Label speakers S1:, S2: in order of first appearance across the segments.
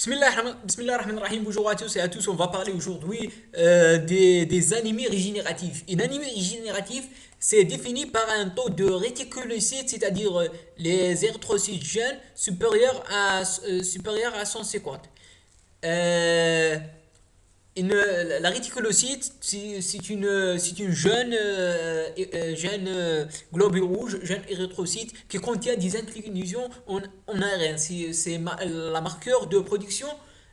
S1: Bismillah ar-Rahman ar-Rahim. Bonjour à tous et à tous. On va parler aujourd'hui des animés régénératifs. Un animé régénératif, c'est défini par un taux de réticulocytes, c'est-à-dire les érythrocytes jeunes supérieurs à 150. Euh, la réticulocyte, c'est une jeune globule rouge, jeune érythrocyte qui contient des inclinaisons en ARN. C'est la marqueur de production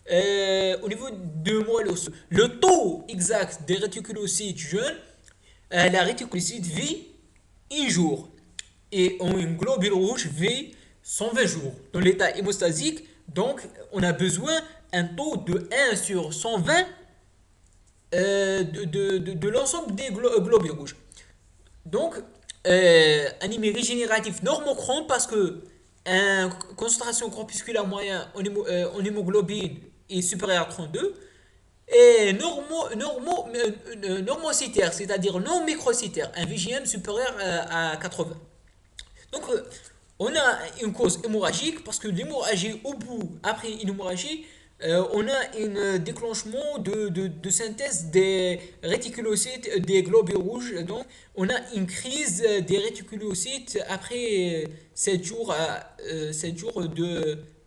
S1: au niveau de moelle osseuse. Le taux exact des réticulocytes jeunes, la réticulocyte vit un jour et une globule rouge vit 120 jours. Dans l'état hémostasique, donc on a besoin un taux de 1 sur 120 de l'ensemble des globules rouges. Donc, anémie régénératif normochrome parce que une concentration corpusculaire moyenne en hémoglobine est supérieure à 32 et normocytaire, c'est-à-dire non microcytaire, un VGM supérieur à 80. Donc, on a une cause hémorragique parce que l'hémorragie, au bout, après une hémorragie, on a un déclenchement de synthèse des réticulocytes des globules rouges. Donc, on a une crise des réticulocytes après 7 jours, 7 jours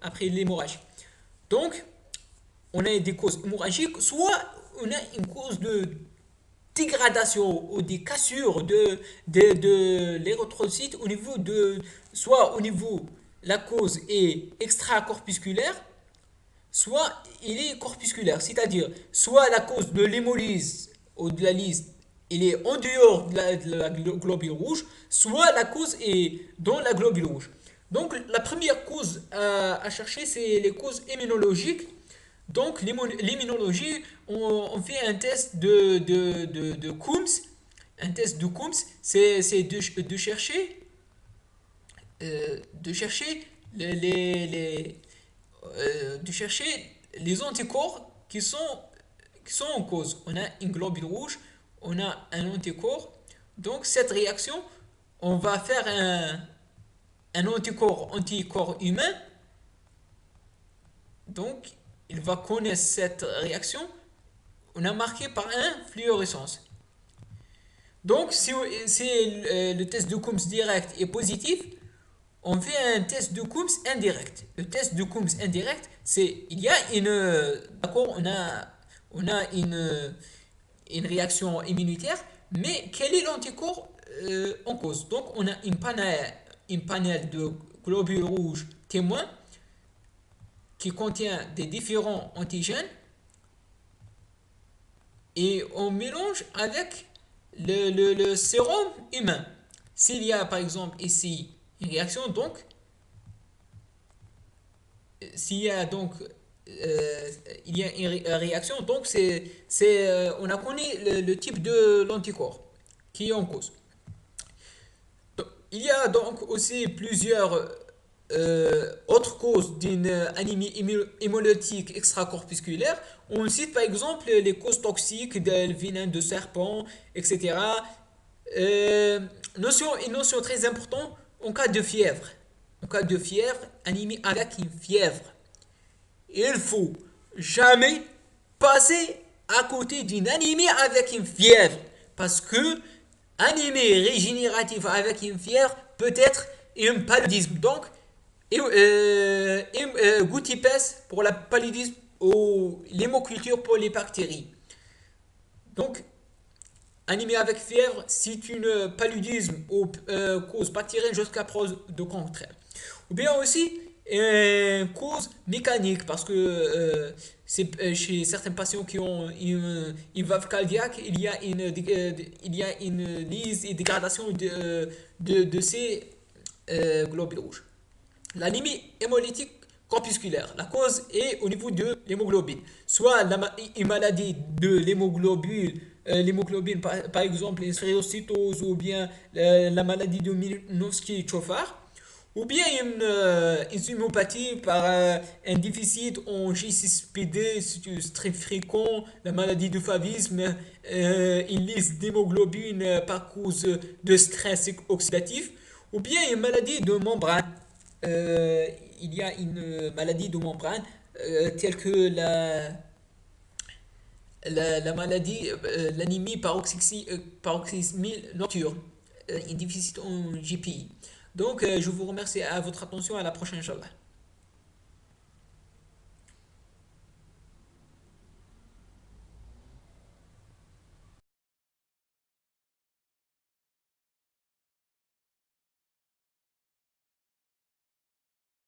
S1: après l'hémorragie. Donc, on a des causes hémorragiques, soit on a une cause de dégradation ou des cassures de l'érythrocyte au niveau soit au niveau, la cause est extracorpusculaire, soit il est corpusculaire, c'est-à-dire soit la cause de l'hémolyse ou de la lyse il est en dehors de la globule rouge, soit la cause est dans la globule rouge. Donc la première cause à chercher, c'est les causes immunologiques. Donc l'immunologie, on fait un test de Coombs. Un test de Coombs, c'est de chercher de chercher les anticorps qui sont en cause. On a une globule rouge, on a un anticorps. Donc cette réaction, on va faire un anticorps humain. Donc il va connaître cette réaction. On a marqué par un fluorescence. Donc si le test de Coombs direct est positif, on fait un test de Coombs indirect. Le test de Coombs indirect, c'est il y a d'accord, on a une réaction immunitaire, mais quel est l'anticorps en cause? Donc on a une panel de globules rouges témoins qui contient des différents antigènes et on mélange avec le sérum humain. S'il y a par exemple ici une réaction, donc s'il y a donc il y a une réaction, donc on a connu le type de l'anticorps qui est en cause. Donc, il y a donc aussi plusieurs autres causes d'une anémie hémolytique extracorpusculaire. On cite par exemple les causes toxiques de venin de serpent, etc. Une notion très importante en cas de fièvre. En cas de fièvre, anémie avec une fièvre, il faut jamais passer à côté d'une anémie avec une fièvre. Parce que anémie régénérative avec une fièvre peut être un paludisme. Donc, gouttipes pour la paludisme ou l'hémoculture pour les bactéries. Donc, anémie avec fièvre, c'est une paludisme ou cause bactérienne jusqu'à preuve de contraire. Ou bien aussi, cause mécanique, parce que chez certains patients qui ont une valve cardiaque, il y a une lise et dégradation de ces globules rouges. L'anémie hémolytique corpusculaire, la cause est au niveau de l'hémoglobine. Soit une maladie de l'hémoglobine, par exemple une sphérocytose ou bien la maladie de Minkowski-Chofar, ou bien une hémopathie par un déficit en G6PD, c'est très fréquent, la maladie de favisme, une liste d'hémoglobine par cause de stress oxydatif, ou bien une maladie de membrane. Euh, il y a une maladie de membrane telles que la maladie, l'anémie paroxysmale nocturne, un déficit en GPI. Donc, je vous remercie à votre attention. À la prochaine, Inch'Allah.